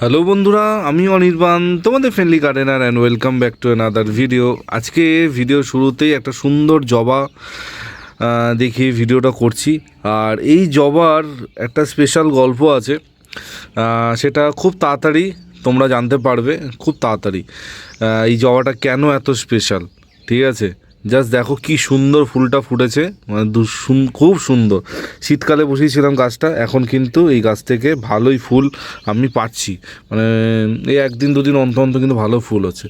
Hello বন্ধুরা, আমি অনির্বাণ, তোমাদের friendly gardener and welcome back to another video. আজকে ভিডিও শুরুতেই একটা সুন্দর জবা দেখিয়ে ভিডিওটা করছি। আর এই জবার একটা স্পেশাল গল্প আছে, সেটা খুব তাড়াতাড়ি তোমরা জানতে পারবে, খুব তাড়াতাড়ি। এই জবাটা কেন এত স্পেশাল, ঠিক আছে? জাস্ট দেখো কি সুন্দর ফুলটা ফুটেছে, মানে খুব সুন্দর। শীতকালে বসিয়েছিলাম গাছটা, এখন কিন্তু এই গাছ থেকে ভালোই ফুল আমি পাচ্ছি, মানে এই একদিন দুদিন অন্তর অন্তর কিন্তু ভালো ফুল হচ্ছে।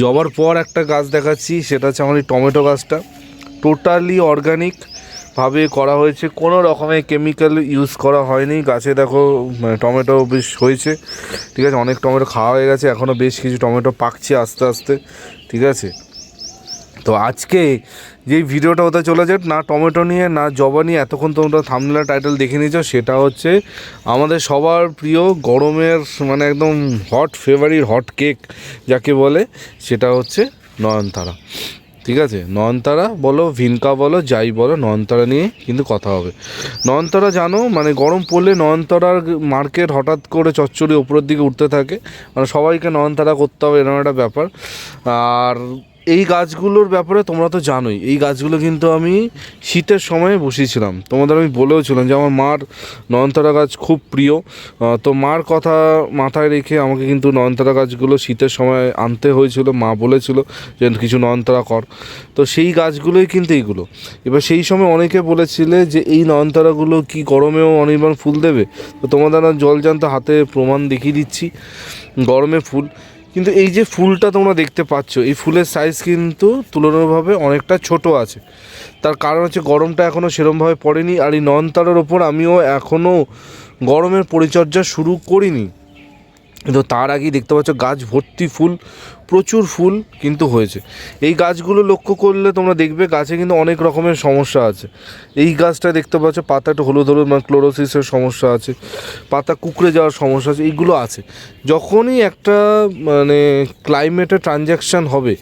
জবার পর একটা গাছ দেখাচ্ছি, সেটা হচ্ছে আমার এই টমেটো গাছটা। টোটালি অর্গানিক ভাবে করা হয়েছে, কোনো রকমের কেমিক্যাল ইউজ করা হয়নি। গাছে দেখো টমেটো বেশ হয়েছে, ঠিক আছে? অনেক টমেটো খাওয়া হয়ে গেছে, এখনও বেশ কিছু টমেটো পাকছে আস্তে আস্তে, ঠিক আছে? তো আজকে যেই ভিডিওটা হতে চলেছে, না টমেটো নিয়ে না জবা নিয়ে, এতক্ষণ তোমরা থাম্বনেল টাইটেল দেখে নিয়েছো, সেটা হচ্ছে আমাদের সবার প্রিয় গরমের মানে একদম হট ফেভারিট হট কেক যাকে বলে, সেটা হচ্ছে নয়নতারা। ঠিক আছে, নয়নতারা বলো, ভিনকা বলো, যাই বলো, নয়নতারা নিয়ে কিন্তু কথা হবে। নয়নতারা জানো, মানে গরম পড়লে নয়নতারার মার্কেট হঠাৎ করে চচ্চড়ি ওপরের দিকে উঠতে থাকে, মানে সবাইকে নয়নতারা করতে হবে, এরকম একটা ব্যাপার। আর এই গাছগুলোর ব্যাপারে তোমরা তো জানোই, এই গাছগুলো কিন্তু আমি শীতের সময়ে বসিয়েছিলাম, তোমাদের আমি বলেওছিলাম যে আমার মার নয়নতারা গাছ খুব প্রিয়। তো মার কথা মাথায় রেখে আমাকে কিন্তু নয়নতারা গাছগুলো শীতের সময় আনতে হয়েছিল, মা বলেছিল যে কিছু নয়নতারা কর। তো সেই গাছগুলোই কিন্তু এইগুলো। এবার সেই সময় অনেকে বলেছিলে যে এই নয়নতারাগুলো কি গরমেও অনির্বাণ ফুল দেবে? তো তোমাদের জলজান্ত হাতে প্রমাণ দেখিয়ে দিচ্ছি, গরমে ফুল। কিন্তু এই যে ফুলটা তোমরা দেখতে পাচ্ছ, এই ফুলের সাইজ কিন্তু তুলনাভাবে অনেকটা ছোট আছে। তার কারণ হচ্ছে গরমটা এখনও সেরমভাবে পড়েনি, আর এই নয়নতারার ওপর আমিও এখনও গরমের পরিচর্যা শুরু করিনি। কিন্তু তার আগেই দেখতে পাচ্ছ গাছ ভর্তি ফুল, প্রচুর ফুল কিন্তু হয়েছে। এই গাছগুলো লক্ষ্য করলে তোমরা দেখবে গাছে কিন্তু অনেক রকমের সমস্যা আছে। এই গাছটা দেখতে পাচ্ছ পাতা একটু হলুদ হলুদ, মানে ক্লোরোসিসের সমস্যা আছে, পাতা কুঁকড়ে যাওয়ার সমস্যা আছে, এইগুলো আছে। যখনই একটা মানে ক্লাইমেটে ট্রানজ্যাকশান হবে,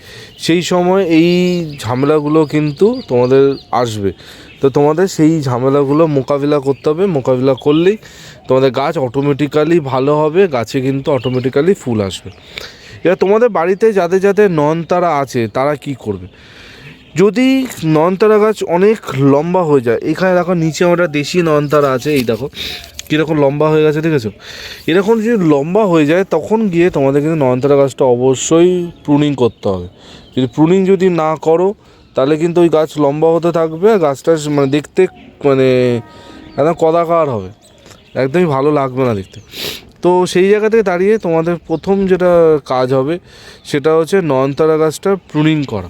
সেই সময় এই ঝামেলাগুলো কিন্তু তোমাদের আসবে। তো তোমাদের সেই ঝামেলাগুলো মোকাবিলা করতে হবে, মোকাবিলা করলেই তোমাদের গাছ অটোমেটিক্যালি ভালো হবে, গাছে কিন্তু অটোমেটিক্যালি ফুল আসবে। এবার তোমাদের বাড়িতে যাদের যাদের নয়নতারা আছে তারা কি করবে? যদি নয়নতারা গাছ অনেক লম্বা হয়ে যায়, এখানে দেখো নিচে আমরা দেশি নয়নতারা আছে, এই দেখো কীরকম লম্বা হয়ে গেছে, ঠিক আছে? এরকম যদি লম্বা হয়ে যায়, তখন গিয়ে তোমাদের কিন্তু নয়নতারা গাছটা অবশ্যই প্রুনিং করতে হবে। যদি প্রুনিং যদি না করো, তাহলে কিন্তু ওই গাছ লম্বা হতে থাকবে, গাছটা মানে দেখতে মানে একদম কদাকার হবে, একদমই ভালো লাগবে না দেখতে। তো সেই জায়গা থেকে দাঁড়িয়ে তোমাদের প্রথম যেটা কাজ হবে, সেটা হচ্ছে নয়নতারা গাছটা প্রুনিং করা।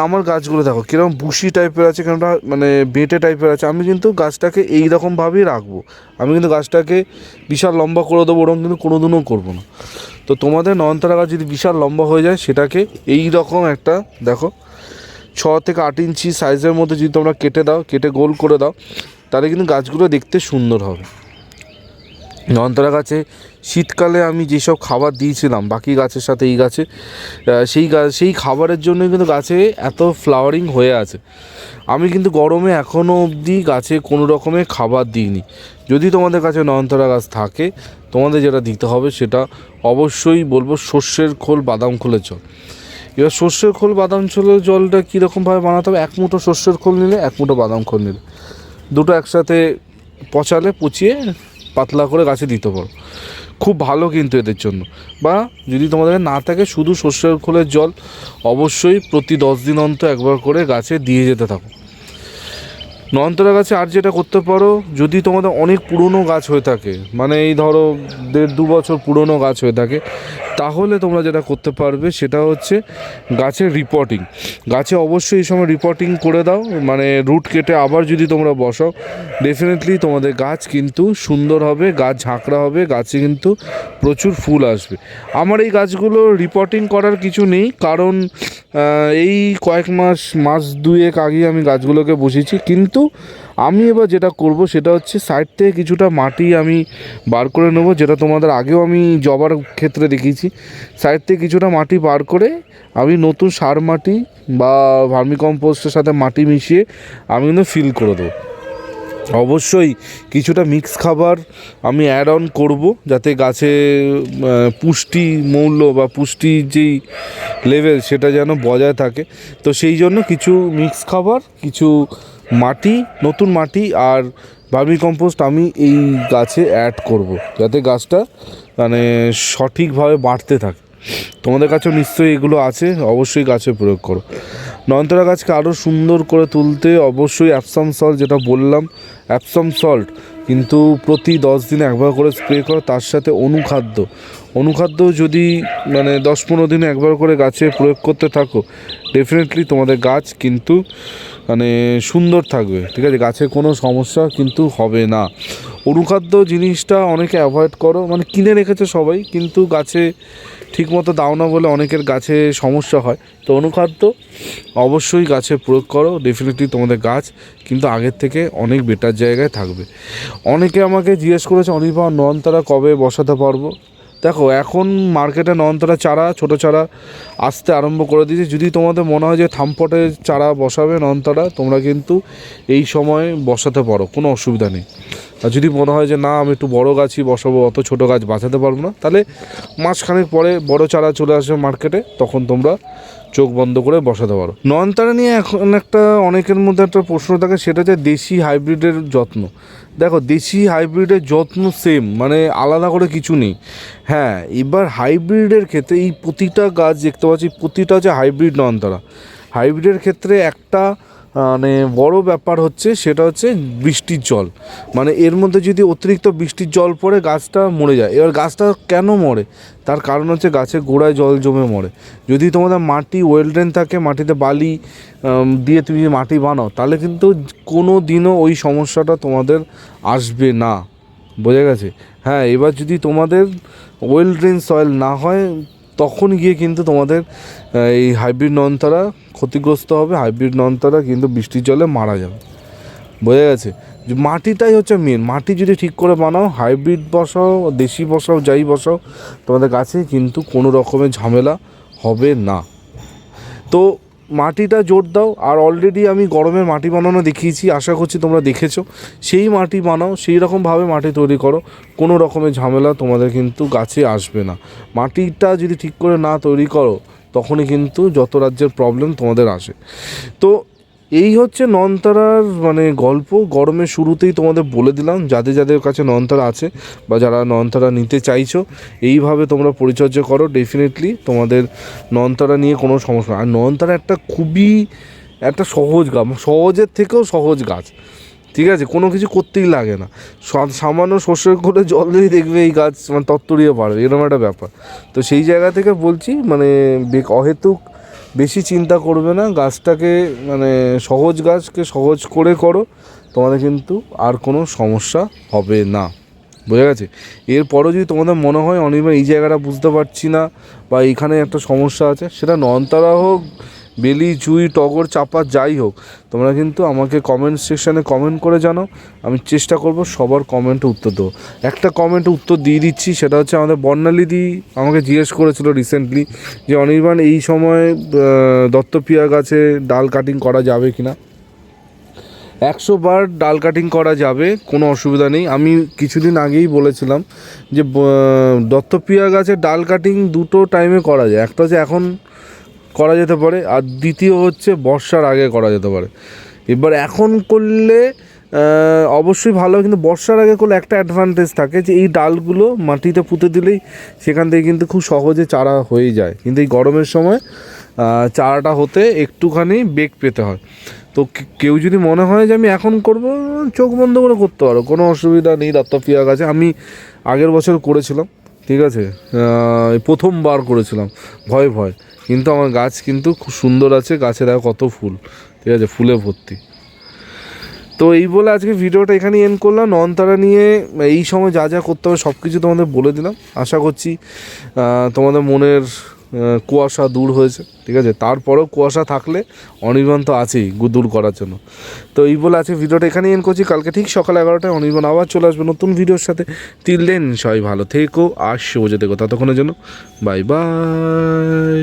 আমার গাছগুলো দেখো কীরকম বুশি টাইপের আছে, কেনটা মানে বেঁটে টাইপের আছে। আমি কিন্তু গাছটাকে এই রকমভাবেই রাখবো, আমি কিন্তু গাছটাকে বিশাল লম্বা করে দেবো, ওরকম কিন্তু কোনো দিনও করবো না। তো তোমাদের নয়নতারা গাছ যদি বিশাল লম্বা হয়ে যায়, সেটাকে এই রকম একটা দেখো 6 থেকে 8 ইঞ্চি সাইজের মধ্যে যদি তোমরা কেটে দাও, কেটে গোল করে দাও, তাহলে কিন্তু গাছগুলো দেখতে সুন্দর হবে। নয়নতারা গাছে শীতকালে আমি যেসব খাবার দিয়েছিলাম বাকি গাছের সাথে এই গাছে, সেই খাবারের জন্যই কিন্তু গাছে এত ফ্লাওয়ারিং হয়ে আছে। আমি কিন্তু গরমে এখনও অবধি গাছে কোনো রকমের খাবার দিইনি। যদি তোমাদের কাছে নয়নতারা গাছ থাকে, তোমাদের যেটা দিতে হবে সেটা অবশ্যই বলবো সর্ষের খোল, বাদাম খোলের জল। এবার সর্ষের খোল বাদাম খোলের জলটা কীরকমভাবে বানাতে হবে? 1 মুঠো সর্ষের খোল নিলে, 1 মুঠো বাদাম খোল নিলে, দুটো একসাথে পচিয়ে পাতলা করে গাছে দিতে পারো, খুব ভালো কিন্তু এদের জন্য। বা যদি তোমাদের না থাকে, শুধু সর্ষের খোলের জল অবশ্যই প্রতি 10 দিন অন্তর একবার করে গাছে দিয়ে যেতে থাকো। নয়নতারা গাছে আর যেটা করতে পারো, যদি তোমাদের অনেক পুরনো গাছ হয়ে থাকে, মানে এই ধরো 1.5-2 বছর পুরনো গাছ হয়ে থাকে, তাহলে তোমরা যেটা করতে পারবে সেটা হচ্ছে গাছের রিপোর্টিং। গাছে অবশ্যই এই সময় রিপোর্টিং করে দাও, মানে রুট কেটে আবার যদি তোমরা বসাও, ডেফিনেটলি তোমাদের গাছ কিন্তু সুন্দর হবে, গাছ ঝাঁকড়া হবে, গাছে কিন্তু প্রচুর ফুল আসবে। আমার এই গাছগুলো রিপোর্টিং করার কিছু নেই, কারণ এই কয়েক মাস 2 আগে আমি গাছগুলোকে বসিয়েছি। কিন্তু আমি এবার যেটা করব সেটা হচ্ছে সাইড থেকে কিছুটা মাটি আমি বার করে নেব, যেটা তোমাদের আগেও আমি জবার ক্ষেত্রে দেখিয়েছি। সাইড থেকে কিছুটা মাটি বার করে আমি নতুন সার মাটি বা ভার্মিকম্পোস্টের সাথে মাটি মিশিয়ে আমি কিন্তু ফিল করে দেবো। অবশ্যই কিছুটা মিক্স খাবার আমি অ্যাড অন করবো, যাতে গাছে পুষ্টি মূল্য বা পুষ্টির যেই লেভেল সেটা যেন বজায় থাকে। তো সেই জন্য কিছু মিক্স খাবার, কিছু মাটি, নতুন মাটি আর ভার্মি কম্পোস্ট আমি এই গাছে অ্যাড করব, যাতে গাছটা মানে সঠিকভাবে বাড়তে থাকে। তোমাদের কাছেও নিশ্চয়ই এগুলো আছে, অবশ্যই গাছে প্রয়োগ করো। নয়নতারা গাছকে আরও সুন্দর করে তুলতে অবশ্যই অ্যাপসাম সল্ট, যেটা বললাম অ্যাপসাম সল্ট কিন্তু প্রতি 10 দিনে একবার করে স্প্রে করো। তার সাথে অনুখাদ্য যদি মানে 10-15 দিনে একবার করে গাছে প্রয়োগ করতে থাকো, ডেফিনেটলি তোমাদের গাছ কিন্তু মানে সুন্দর থাকবে, ঠিক আছে, গাছে কোনো সমস্যা কিন্তু হবে না। অনুখাদ্য জিনিসটা অনেকে অ্যাভয়েড করো, মানে কিনে রেখেছে সবাই কিন্তু গাছে ঠিকমতো দাও না বলে অনেকের গাছে সমস্যা হয়। তো অনুখাদ্য অবশ্যই গাছে প্রয়োগ করো, ডেফিনেটলি তোমাদের গাছ কিন্তু আগের থেকে অনেক বেটার জায়গায় থাকবে। অনেকে আমাকে জিজ্ঞেস করেছে অনির্বাণ নয়নতারা কবে বসাতে পারবো। দেখো এখন মার্কেটে নয়নতারা চারা, ছোটো চারা আসতে আরম্ভ করে দিয়েছে। যদি তোমাদের মনে হয় যে থামপটে চারা বসাবে নয়নতারা, তোমরা কিন্তু এই সময় বসাতে পারো, কোনো অসুবিধা নেই। আর যদি মনে হয় যে না আমি একটু বড় গাছই বসাবো, অত ছোটো গাছ বাঁচাতে পারবো না, তাহলে মাসখানেক পরে বড় চারা চলে আসবে মার্কেটে, তখন তোমরা চোখ বন্ধ করে বসাতে পারো। নয়নতারা নিয়ে এখন একটা অনেকের মধ্যে একটা প্রশ্ন থাকে, সেটা হচ্ছে দেশি হাইব্রিডের যত্ন। দেখো দেশি হাইব্রিডের যত্ন সেম, মানে আলাদা করে কিছু নেই। হ্যাঁ, এবার হাইব্রিডের ক্ষেত্রে এই প্রতিটা গাছ দেখতে পাচ্ছি, প্রতিটা হচ্ছে হাইব্রিড নয়নতারা। হাইব্রিডের ক্ষেত্রে একটা মানে বড় ব্যাপার হচ্ছে, সেটা হচ্ছে বৃষ্টির জল। মানে এর মধ্যে যদি অতিরিক্ত বৃষ্টির জল পড়ে গাছটা মরে যায়। এবার গাছটা কেন মরে, তার কারণ হচ্ছে গাছের গোড়ায় জল জমে মরে। যদি তোমাদের মাটি ওয়েল ড্রেন থাকে, মাটিতে বালি দিয়ে তুমি মাটি বানাও, তাহলে কিন্তু কোনো দিনও ওই সমস্যাটা তোমাদের আসবে না, বোঝা গেছে? হ্যাঁ, এবার যদি তোমাদের ওয়েল ড্রেন সয়েল না হয়, তখন গিয়ে কিন্তু তোমাদের এই হাইব্রিড নয়নতারা ক্ষতিগ্রস্ত হবে। হাইব্রিড নয়নতারা কিন্তু বৃষ্টির জলে মারা যাবে, বোঝা গেছে? মাটিটাই হচ্ছে মেন। মাটি যদি ঠিক করে বানাও, হাইব্রিড বসাও, দেশি বসাও, যাই বসাও, তোমাদের গাছে কিন্তু কোনো রকমের ঝামেলা হবে না। তো মাটিটা জোর দাও। আর অলরেডি আমি গরমের মাটি বানানো দেখিয়েছি, আশা করছি তোমরা দেখেছো। সেই মাটি বানাও, সেই রকমভাবে মাটি তৈরি করো, কোনো রকমের ঝামেলা তোমাদের কিন্তু গাছে আসবে না। মাটিটা যদি ঠিক করে না তৈরি করো, তখনই কিন্তু যত রাজ্যের প্রবলেম তোমাদের আসে। তো এই হচ্ছে নয়নতারার মানে গল্প। গরমের শুরুতেই তোমাদের বলে দিলাম, যাদের যাদের কাছে নয়নতারা আছে বা যারা নয়নতারা নিতে চাইছো, এইভাবে তোমরা পরিচর্যা করো, ডেফিনেটলি তোমাদের নয়নতারা নিয়ে কোনো সমস্যা। আর নয়নতারা একটা খুবই একটা সহজ গাছ, সহজের থেকেও সহজ গাছ, ঠিক আছে? কোনো কিছু করতেই লাগে না, সামান্য সর্ষের করে জল দিয়ে দেখবে এই গাছ মানে তত্তরিয়ে পারবে, এরকম একটা ব্যাপার। তো সেই জায়গা থেকে বলছি, মানে অহেতুক বেশি চিন্তা করবে না, গাছটাকে মানে সহজ গাছকে সহজ করে করো, তোমাদের কিন্তু আর কোনো সমস্যা হবে না, বোঝা গেছে? এরপরও যদি তোমাদের মনে হয় অনির্বাণ এই জায়গাটা বুঝতে পারছি না বা এইখানে একটা সমস্যা আছে, সেটা নয়নতারা হোক, বেলি, জুঁই, টগর, চাপা, যাই হোক, তোমরা কিন্তু আমাকে কমেন্ট সেকশানে কমেন্ট করে জানাও। আমি চেষ্টা করব সবার কমেন্টে উত্তর দেবো। একটা কমেন্টে উত্তর দিয়ে দিচ্ছি, সেটা হচ্ছে আমাদের বর্ণালীদি আমাকে জিজ্ঞেস করেছিল রিসেন্টলি যে অনির্বাণ এই সময় দত্তপিয়া গাছে ডাল কাটিং করা যাবে কি না। 100 বার ডাল কাটিং করা যাবে, কোনো অসুবিধা নেই। আমি কিছুদিন আগেই বলেছিলাম যে দত্তপিয়া গাছের ডাল কাটিং দুটো টাইমে করা যায়। একটা হচ্ছে এখন করা যেতে পারে, আর দ্বিতীয় হচ্ছে বর্ষার আগে করা যেতে পারে। এবার এখন করলে অবশ্যই ভালো, কিন্তু বর্ষার আগে করলে একটা অ্যাডভান্টেজ থাকে যে এই ডালগুলো মাটিতে পুঁতে দিলেই সেখান থেকে কিন্তু খুব সহজে চারা হয়ে যায়। কিন্তু এই গরমের সময় চারাটা হতে একটুখানি বেগ পেতে হয়। তো কেউ যদি মনে হয় যে আমি এখন করব, চোখ বন্ধ করে করতে পারো, কোনো অসুবিধা নেই। দত্তপিয়া গাছে আমি আগের বছর করেছিলাম, ঠিক আছে, প্রথমবার করেছিলাম ভয়, কিন্তু আমার গাছ কিন্তু খুব সুন্দর আছে, গাছে দেখো কত ফুল, ঠিক আছে, ফুলে ভর্তি। তো এই বলে আজকে ভিডিওটা এখানে এন্ড করলাম। নয়নতারা নিয়ে এই সময় যা যা করতে হবে সব কিছু তোমাদের বলে দিলাম। আশা করছি তোমাদের মনের কুয়াশা দূর হয়েছে, ঠিক আছে। তারপরেও কুয়াশা থাকলে অনির্বাণ তো আছেই দূর করার জন্য। তো এই বলে আজকে ভিডিওটা এখানে এন্ড করছি। কালকে ঠিক সকাল 11টায় অনির্বাণ আবার চলে আসবে নতুন ভিডিওর সাথে। টিল দেন সবাই ভালো থেকো আর শুভ যেতে, ততক্ষণের জন্য বাই বাই।